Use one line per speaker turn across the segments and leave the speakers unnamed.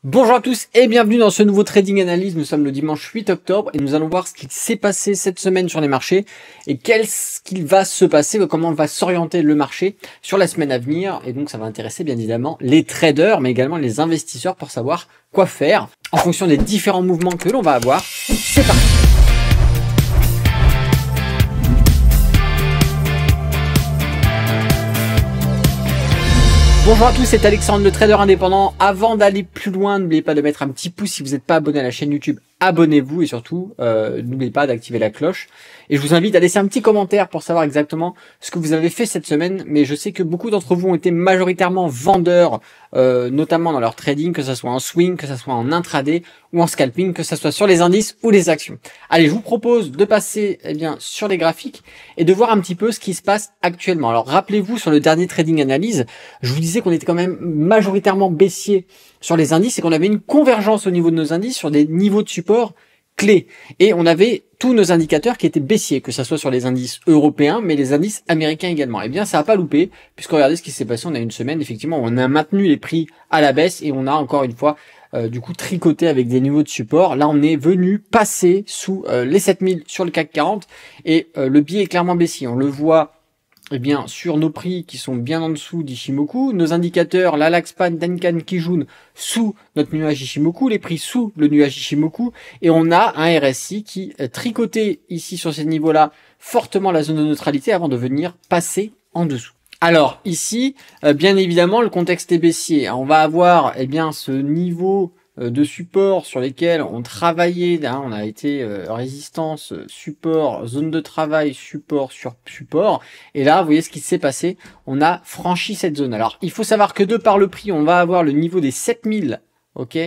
Bonjour à tous et bienvenue dans ce nouveau Trading Analyse. Nous sommes le dimanche 8 octobre et nous allons voir ce qu'il s'est passé cette semaine sur les marchés et qu'est-ce qu'il va se passer, comment va s'orienter le marché sur la semaine à venir. Et donc ça va intéresser bien évidemment les traders mais également les investisseurs pour savoir quoi faire en fonction des différents mouvements que l'on va avoir. C'est parti! Bonjour à tous, c'est Alexandre, le trader indépendant. Avant d'aller plus loin, n'oubliez pas de mettre un petit pouce si vous n'êtes pas abonné à la chaîne YouTube. Abonnez-vous et surtout, n'oubliez pas d'activer la cloche. Et je vous invite à laisser un petit commentaire pour savoir exactement ce que vous avez fait cette semaine. Mais je sais que beaucoup d'entre vous ont été majoritairement vendeurs, notamment dans leur trading, que ce soit en swing, que ce soit en intraday ou en scalping, que ce soit sur les indices ou les actions. Allez, je vous propose de passer sur les graphiques et de voir un petit peu ce qui se passe actuellement. Alors rappelez-vous, sur le dernier Trading Analyse, je vous disais qu'on était quand même majoritairement baissier sur les indices et qu'on avait une convergence au niveau de nos indices sur des niveaux de support clés. Et on avait tous nos indicateurs qui étaient baissiers, que ce soit sur les indices européens, mais les indices américains également. Eh bien, ça n'a pas loupé, puisque regardez ce qui s'est passé. On a une semaine, effectivement, où on a maintenu les prix à la baisse et on a encore une fois, du coup, tricoté avec des niveaux de support. Là, on est venu passer sous les 7000 sur le CAC 40 et le biais est clairement baissier. On le voit sur nos prix qui sont bien en dessous d'Ichimoku, nos indicateurs, la Laxpan, Denkan, Kijun sous notre nuage Ichimoku, les prix sous le nuage Ichimoku, et on a un RSI qui tricotait ici sur ces niveaux-là fortement la zone de neutralité avant de venir passer en dessous. Alors ici, bien évidemment, le contexte est baissier. On va avoir ce niveau de support sur lesquels on travaillait, on a été résistance, support, zone de travail, support sur support, et là vous voyez ce qui s'est passé, on a franchi cette zone. Alors il faut savoir que de par le prix, on va avoir le niveau des 7000, ok,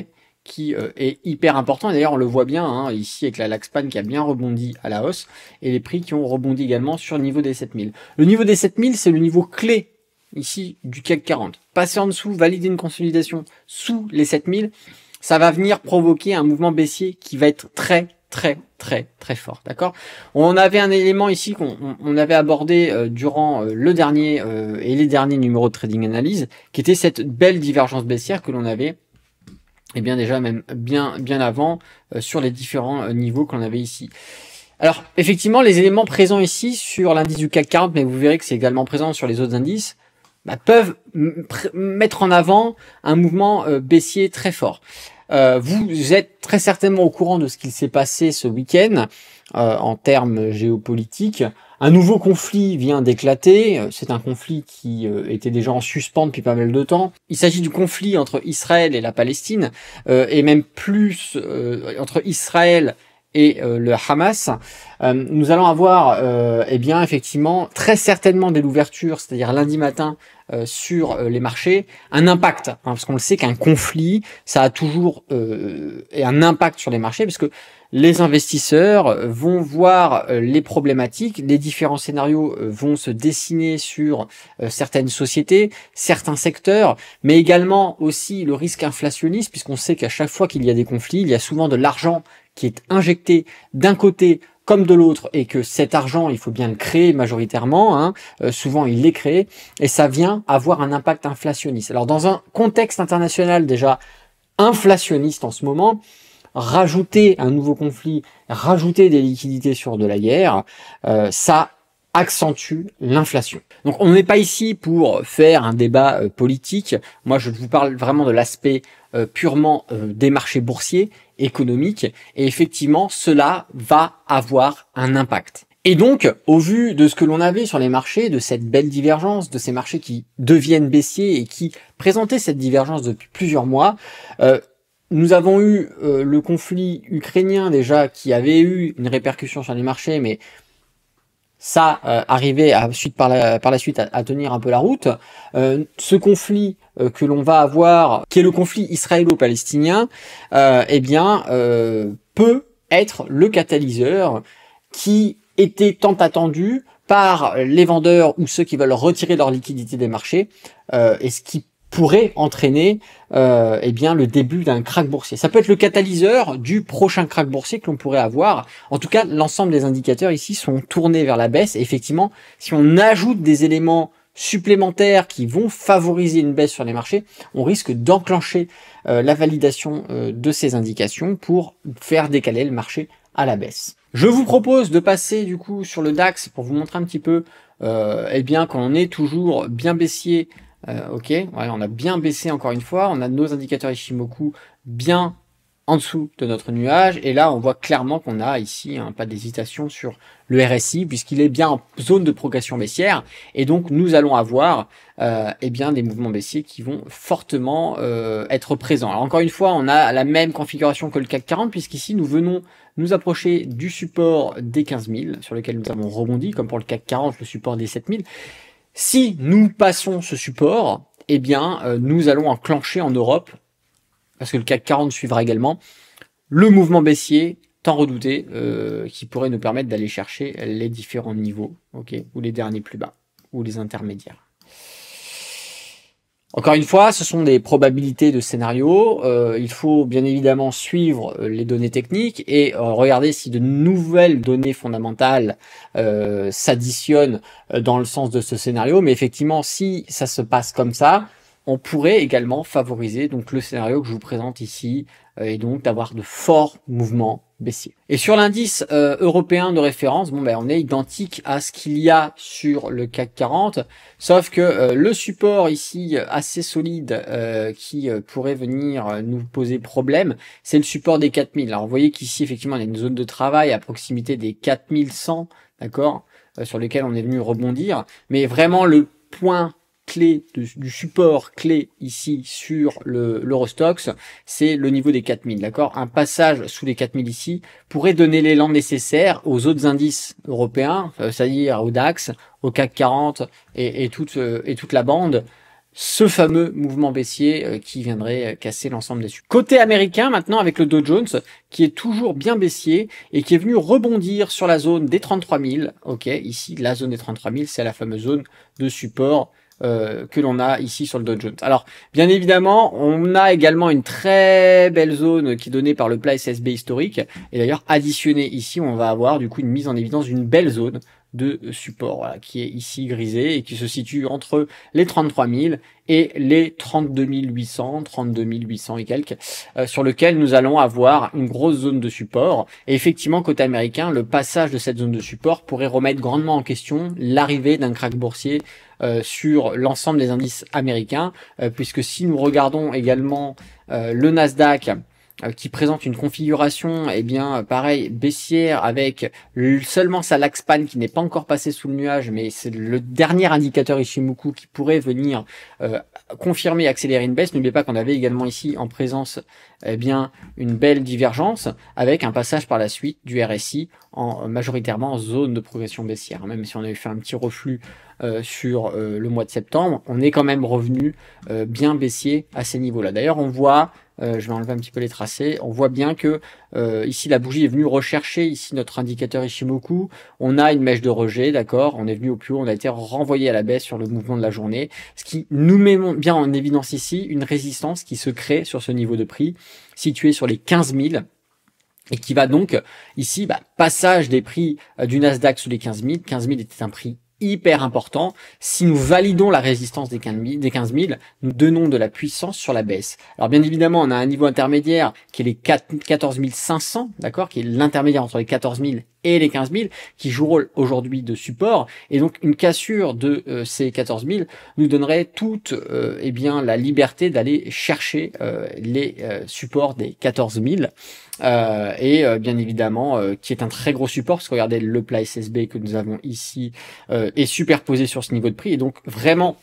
qui est hyper important, et d'ailleurs on le voit bien ici avec la Laxpan qui a bien rebondi à la hausse, et les prix qui ont rebondi également sur le niveau des 7000. Le niveau des 7000, c'est le niveau clé ici du CAC 40. Passer en dessous, valider une consolidation sous les 7000, ça va venir provoquer un mouvement baissier qui va être très fort, d'accord. On avait un élément ici qu'on avait abordé durant le dernier et les derniers numéros de Trading Analyse, qui était cette belle divergence baissière que l'on avait, déjà même bien avant sur les différents niveaux qu'on avait ici. Alors effectivement, les éléments présents ici sur l'indice du CAC 40, mais vous verrez que c'est également présent sur les autres indices, peuvent mettre en avant un mouvement baissier très fort. Vous êtes très certainement au courant de ce qu'il s'est passé ce week-end en termes géopolitiques. Un nouveau conflit vient d'éclater. C'est un conflit qui était déjà en suspens depuis pas mal de temps. Il s'agit du conflit entre Israël et la Palestine, et même plus entre Israël et le Hamas. Nous allons avoir effectivement très certainement dès l'ouverture, c'est-à-dire lundi matin, sur les marchés, un impact, parce qu'on le sait qu'un conflit, ça a toujours un impact sur les marchés, parce que les investisseurs vont voir les problématiques, les différents scénarios vont se dessiner sur certaines sociétés, certains secteurs, mais également aussi le risque inflationniste, puisqu'on sait qu'à chaque fois qu'il y a des conflits, il y a souvent de l'argent qui est injecté d'un côté comme de l'autre, et que cet argent, il faut bien le créer majoritairement, souvent il est créé, et ça vient avoir un impact inflationniste. Alors dans un contexte international déjà inflationniste en ce moment, rajouter un nouveau conflit, rajouter des liquidités sur de la guerre, ça accentue l'inflation. Donc on n'est pas ici pour faire un débat politique. Moi je vous parle vraiment de l'aspect purement des marchés boursiers, économiques, et effectivement cela va avoir un impact. Et donc au vu de ce que l'on avait sur les marchés, de cette belle divergence, de ces marchés qui deviennent baissiers et qui présentaient cette divergence depuis plusieurs mois, nous avons eu le conflit ukrainien déjà qui avait eu une répercussion sur les marchés, mais ça arrivait par la suite à tenir un peu la route. Ce conflit que l'on va avoir, qui est le conflit israélo-palestinien, peut être le catalyseur qui était tant attendu par les vendeurs ou ceux qui veulent retirer leur liquidité des marchés, et ce qui pourrait entraîner le début d'un krach boursier. Ça peut être le catalyseur du prochain krach boursier que l'on pourrait avoir. En tout cas, l'ensemble des indicateurs ici sont tournés vers la baisse. Et effectivement, si on ajoute des éléments supplémentaires qui vont favoriser une baisse sur les marchés, on risque d'enclencher la validation de ces indications pour faire décaler le marché à la baisse. Je vous propose de passer du coup sur le DAX pour vous montrer un petit peu eh bien quand on est toujours bien baissier. Ok, ouais, on a bien baissé encore une fois, on a nos indicateurs Ishimoku bien en dessous de notre nuage, et là on voit clairement qu'on a ici un pas d'hésitation sur le RSI puisqu'il est bien en zone de progression baissière, et donc nous allons avoir eh bien des mouvements baissiers qui vont fortement être présents. Alors encore une fois, on a la même configuration que le CAC 40 puisqu'ici nous venons nous approcher du support des 15 000 sur lequel nous avons rebondi, comme pour le CAC 40 le support des 7 000. Si nous passons ce support, eh bien nous allons enclencher en Europe, parce que le CAC 40 suivra également, le mouvement baissier tant redouté qui pourrait nous permettre d'aller chercher les différents niveaux, ok, ou les derniers plus bas, ou les intermédiaires. Encore une fois, ce sont des probabilités de scénario. Il faut bien évidemment suivre les données techniques et regarder si de nouvelles données fondamentales s'additionnent dans le sens de ce scénario. Mais effectivement, si ça se passe comme ça, on pourrait également favoriser donc le scénario que je vous présente ici et donc d'avoir de forts mouvements baissiers. Et sur l'indice européen de référence, bon ben on est identique à ce qu'il y a sur le CAC 40, sauf que le support ici assez solide qui pourrait venir nous poser problème, c'est le support des 4000. Alors vous voyez qu'ici effectivement il y a une zone de travail à proximité des 4100, d'accord, sur lequel on est venu rebondir, mais vraiment le point clé du support clé ici sur l'Eurostoxx, c'est le niveau des 4000, d'accord. Un passage sous les 4000 ici pourrait donner l'élan nécessaire aux autres indices européens, c'est-à-dire au DAX, au CAC 40 et toute la bande, ce fameux mouvement baissier qui viendrait casser l'ensemble des supports. Côté américain maintenant, avec le Dow Jones qui est toujours bien baissier et qui est venu rebondir sur la zone des 33 000, ok, ici la zone des 33 000, c'est la fameuse zone de support que l'on a ici sur le Dow Jones. Alors, bien évidemment, on a également une très belle zone qui est donnée par le plat SSB historique. Et d'ailleurs, additionné ici, on va avoir du coup une mise en évidence d'une belle zone de support, voilà, qui est ici grisée et qui se situe entre les 33 000 et les 32 800, 32 800 et quelques, sur lequel nous allons avoir une grosse zone de support. Et effectivement, côté américain, le passage de cette zone de support pourrait remettre grandement en question l'arrivée d'un crack boursier sur l'ensemble des indices américains, puisque si nous regardons également le Nasdaq, qui présente une configuration, eh bien, pareil, baissière, avec seulement sa lag span qui n'est pas encore passé sous le nuage, mais c'est le dernier indicateur Ishimoku qui pourrait venir confirmer et accélérer une baisse. N'oubliez pas qu'on avait également ici en présence, eh bien, une belle divergence avec un passage par la suite du RSI majoritairement en zone de progression baissière. Même si on avait fait un petit reflux sur le mois de septembre, on est quand même revenu bien baissier à ces niveaux-là. D'ailleurs, on voit, je vais enlever un petit peu les tracés, on voit bien que ici la bougie est venue rechercher ici notre indicateur Ishimoku. On a une mèche de rejet, d'accord, on est venu au plus haut, on a été renvoyé à la baisse sur le mouvement de la journée, ce qui nous met bien en évidence ici une résistance qui se crée sur ce niveau de prix situé sur les 15 000. Et qui va donc ici, passage des prix du Nasdaq sous les 15 000. 15 000 était un prix hyper important. Si nous validons la résistance des 15 000, nous donnons de la puissance sur la baisse. Alors bien évidemment, on a un niveau intermédiaire qui est les 14 500, d'accord, qui est l'intermédiaire entre les 14 000 et les 15 000, qui joue aujourd'hui de support. Et donc une cassure de ces 14 000 nous donnerait toute eh bien la liberté d'aller chercher les supports des 14 000. Et bien évidemment qui est un très gros support, parce que regardez le plat SSB que nous avons ici est superposé sur ce niveau de prix, et donc vraiment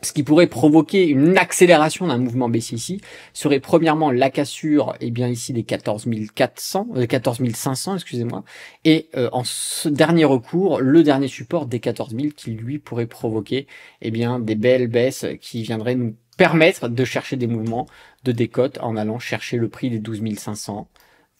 ce qui pourrait provoquer une accélération d'un mouvement baissier ici serait premièrement la cassure, et bien ici des 14 400, 14 500, excusez-moi, et en ce dernier recours, le dernier support des 14 000 qui lui pourrait provoquer eh bien des belles baisses qui viendraient nous permettre de chercher des mouvements de décote en allant chercher le prix des 12 500,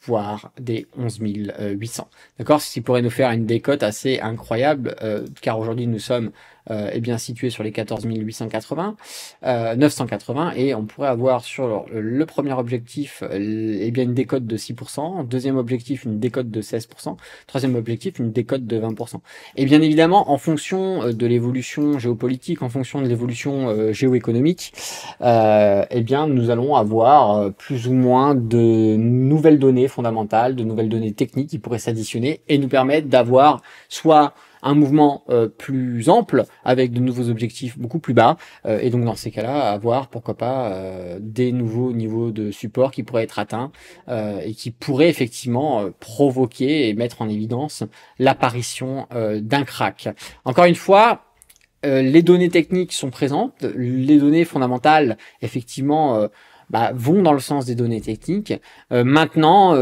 voire des 11 800. D'accord, ce qui pourrait nous faire une décote assez incroyable, car aujourd'hui nous sommes est bien situé sur les 14 880, 980, et on pourrait avoir sur le premier objectif eh bien une décote de 6%, deuxième objectif une décote de 16%, troisième objectif une décote de 20%. Et bien évidemment, en fonction de l'évolution géopolitique, en fonction de l'évolution géoéconomique, eh bien nous allons avoir plus ou moins de nouvelles données fondamentales, de nouvelles données techniques qui pourraient s'additionner et nous permettre d'avoir soit un mouvement plus ample avec de nouveaux objectifs beaucoup plus bas et donc dans ces cas-là avoir pourquoi pas des nouveaux niveaux de support qui pourraient être atteints et qui pourraient effectivement provoquer et mettre en évidence l'apparition d'un crack. Encore une fois, les données techniques sont présentes, les données fondamentales effectivement vont dans le sens des données techniques. Maintenant,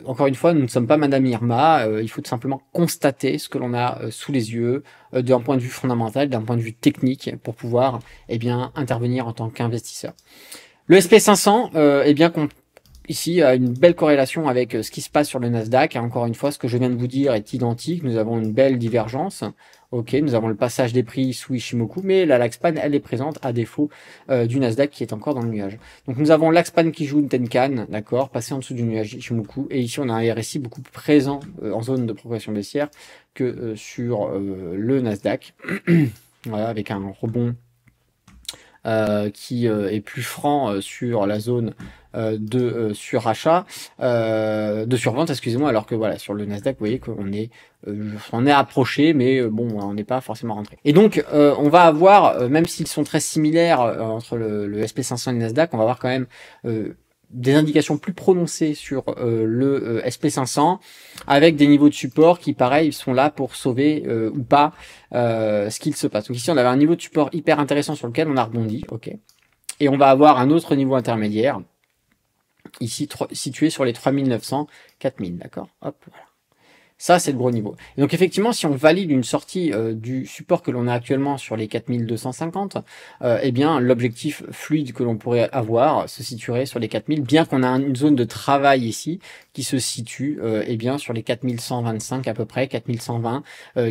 encore une fois, nous ne sommes pas Madame Irma. Il faut tout simplement constater ce que l'on a sous les yeux d'un point de vue fondamental, d'un point de vue technique, pour pouvoir intervenir en tant qu'investisseur. Le SP500, ici a une belle corrélation avec ce qui se passe sur le Nasdaq. Encore une fois, ce que je viens de vous dire est identique. Nous avons une belle divergence. Ok, nous avons le passage des prix sous Ichimoku, mais la Laxpan, elle est présente à défaut du Nasdaq qui est encore dans le nuage. Donc nous avons Laxpan qui joue une Tenkan, d'accord, passé en dessous du nuage Ichimoku, et ici on a un RSI beaucoup plus présent en zone de progression baissière que sur le Nasdaq. Voilà, avec un rebond qui est plus franc sur la zone de surachat, de survente, excusez-moi, alors que voilà, sur le Nasdaq, vous voyez qu'on est on est approché, mais bon, on n'est pas forcément rentré. Et donc, on va avoir, même s'ils sont très similaires entre le SP500 et le Nasdaq, on va avoir quand même des indications plus prononcées sur le SP500 avec des niveaux de support qui, pareil, sont là pour sauver ou pas ce qu'il se passe. Donc ici, on avait un niveau de support hyper intéressant sur lequel on a rebondi, ok. Et on va avoir un autre niveau intermédiaire ici situé sur les 3900, 4000, d'accord. Hop, voilà. Ça, c'est le gros niveau. Et donc, effectivement, si on valide une sortie du support que l'on a actuellement sur les 4250, eh bien, l'objectif fluide que l'on pourrait avoir se situerait sur les 4000, bien qu'on a une zone de travail ici qui se situe eh bien, sur les 4125 à peu près, 4120,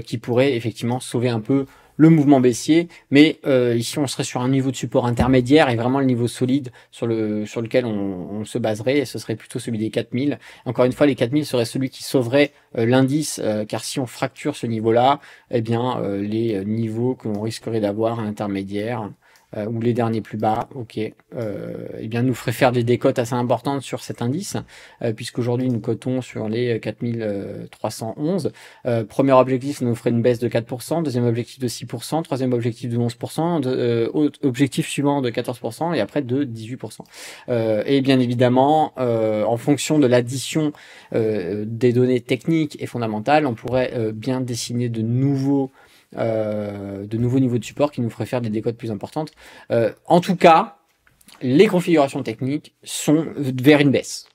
qui pourrait effectivement sauver un peu le mouvement baissier, mais ici on serait sur un niveau de support intermédiaire et vraiment le niveau solide sur lequel on se baserait, et ce serait plutôt celui des 4000. Encore une fois, les 4000 seraient celui qui sauverait l'indice, car si on fracture ce niveau-là, eh bien les niveaux que l'on risquerait d'avoir à intermédiaire ou les derniers plus bas, ok, eh bien nous ferait faire des décotes assez importantes sur cet indice, puisqu'aujourd'hui nous cotons sur les 4311. Premier objectif nous ferait une baisse de 4%, deuxième objectif de 6%, troisième objectif de 11%, objectif suivant de 14% et après de 18%. Et bien évidemment, en fonction de l'addition des données techniques et fondamentales, on pourrait bien dessiner de nouveaux niveaux de support qui nous feraient faire des décotes plus importantes. En tout cas, les configurations techniques sont vers une baisse.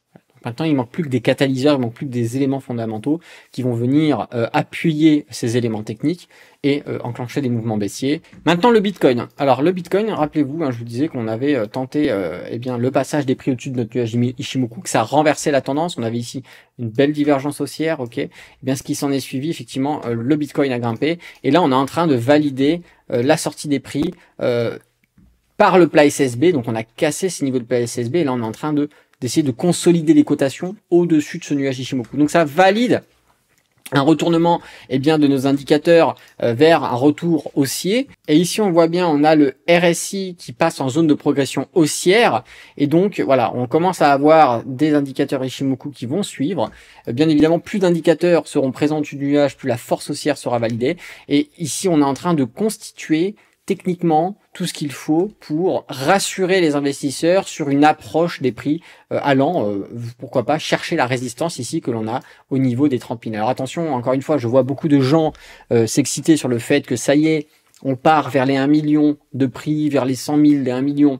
Maintenant, il manque plus que des catalyseurs, il manque plus que des éléments fondamentaux qui vont venir appuyer ces éléments techniques et enclencher des mouvements baissiers. Maintenant, le Bitcoin. Alors, le Bitcoin, rappelez-vous, je vous disais qu'on avait tenté le passage des prix au-dessus de notre nuage Ichimoku, que ça renversait la tendance. On avait ici une belle divergence haussière, ok. Et bien, ce qui s'en est suivi, effectivement, le Bitcoin a grimpé. Et là, on est en train de valider la sortie des prix par le plat SSB. Donc, on a cassé ces niveaux de plat SSB. Et là, on est en train d'essayer de consolider les cotations au-dessus de ce nuage Ichimoku. Donc ça valide un retournement de nos indicateurs vers un retour haussier. Et ici on voit bien, on a le RSI qui passe en zone de progression haussière. Et donc voilà, on commence à avoir des indicateurs Ichimoku qui vont suivre. Bien évidemment, plus d'indicateurs seront présents au-dessus du nuage, plus la force haussière sera validée. Et ici on est en train de constituer techniquement tout ce qu'il faut pour rassurer les investisseurs sur une approche des prix allant, pourquoi pas, chercher la résistance ici que l'on a au niveau des 30 000. Alors attention, encore une fois, je vois beaucoup de gens s'exciter sur le fait que ça y est, on part vers les 1 million de prix, vers les 100 000, les 1 million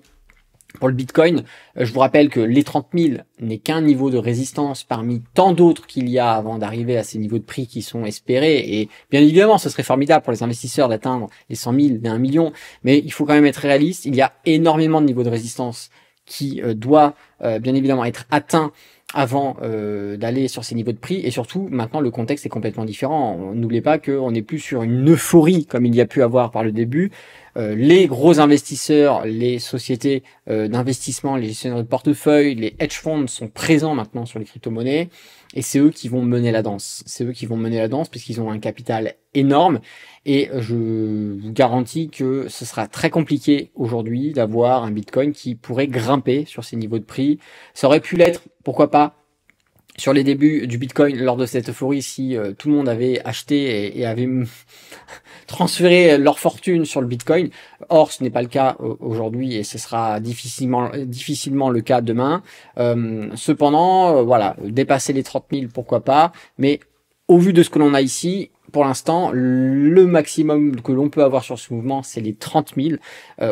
pour le Bitcoin. Je vous rappelle que les 30 000 n'est qu'un niveau de résistance parmi tant d'autres qu'il y a avant d'arriver à ces niveaux de prix qui sont espérés. Et bien évidemment, ce serait formidable pour les investisseurs d'atteindre les 100 000, les 1 million. Mais il faut quand même être réaliste. Il y a énormément de niveaux de résistance qui doit bien évidemment être atteint avant d'aller sur ces niveaux de prix, et surtout maintenant le contexte est complètement différent. N'oubliez pas qu'on n'est plus sur une euphorie comme il y a pu avoir par le début. Les gros investisseurs, les sociétés d'investissement, les gestionnaires de portefeuille, les hedge funds sont présents maintenant sur les crypto-monnaies, et c'est eux qui vont mener la danse. C'est eux qui vont mener la danse puisqu'ils ont un capital énorme, et je vous garantis que ce sera très compliqué aujourd'hui d'avoir un Bitcoin qui pourrait grimper sur ces niveaux de prix. Ça aurait pu l'être, pourquoi pas, sur les débuts du Bitcoin lors de cette euphorie, si tout le monde avait acheté et avait transféré leur fortune sur le Bitcoin. Or, ce n'est pas le cas aujourd'hui, et ce sera difficilement le cas demain. Cependant, voilà, dépasser les 30 000, pourquoi pas, mais au vu de ce que l'on a ici, pour l'instant, le maximum que l'on peut avoir sur ce mouvement, c'est les 30 000,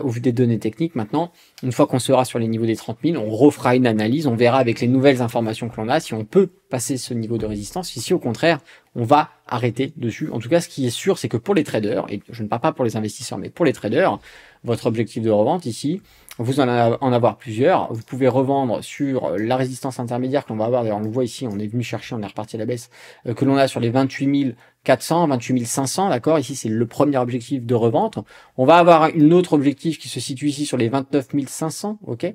au vu des données techniques. Maintenant, une fois qu'on sera sur les niveaux des 30 000, on refera une analyse, on verra avec les nouvelles informations que l'on a si on peut passer ce niveau de résistance, si au contraire, on va arrêter dessus. En tout cas, ce qui est sûr, c'est que pour les traders, et je ne parle pas pour les investisseurs, mais pour les traders, votre objectif de revente ici, vous en avoir plusieurs. Vous pouvez revendre sur la résistance intermédiaire qu'on va avoir. D'ailleurs, on le voit ici, on est venu chercher, on est reparti à la baisse, que l'on a sur les 28 400, 28 500, d'accord. Ici, c'est le premier objectif de revente. On va avoir une autre objectif qui se situe ici sur les 29 500, ok,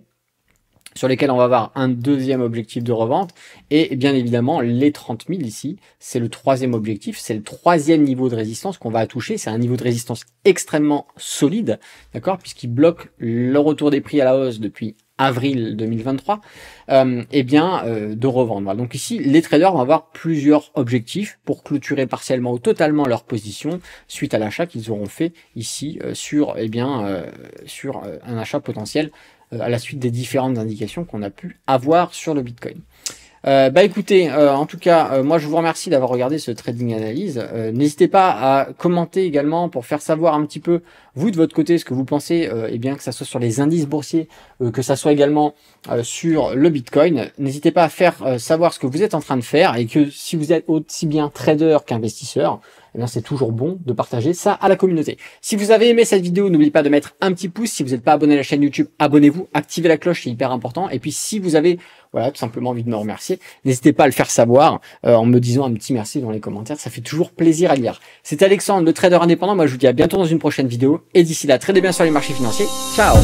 sur lesquels on va avoir un deuxième objectif de revente, et bien évidemment les 30 000 ici, c'est le troisième objectif, c'est le troisième niveau de résistance qu'on va toucher. C'est un niveau de résistance extrêmement solide, d'accord, puisqu'il bloque le retour des prix à la hausse depuis avril 2023, de revendre. Voilà. Donc ici, les traders vont avoir plusieurs objectifs pour clôturer partiellement ou totalement leur position suite à l'achat qu'ils auront fait ici sur un achat potentiel à la suite des différentes indications qu'on a pu avoir sur le Bitcoin. Écoutez, en tout cas, moi je vous remercie d'avoir regardé ce trading analyse. N'hésitez pas à commenter également pour faire savoir un petit peu, vous de votre côté, ce que vous pensez, que ça soit sur les indices boursiers, que ça soit également sur le Bitcoin. N'hésitez pas à faire savoir ce que vous êtes en train de faire, et que si vous êtes aussi bien trader qu'investisseur, c'est toujours bon de partager ça à la communauté. Si vous avez aimé cette vidéo, n'oubliez pas de mettre un petit pouce. Si vous n'êtes pas abonné à la chaîne YouTube, abonnez-vous, activez la cloche, c'est hyper important. Et puis si vous avez tout simplement envie de me remercier, n'hésitez pas à le faire savoir en me disant un petit merci dans les commentaires, ça fait toujours plaisir à lire. C'était Alexandre, le trader indépendant. Moi je vous dis à bientôt dans une prochaine vidéo, et d'ici là, tradez bien sur les marchés financiers. Ciao.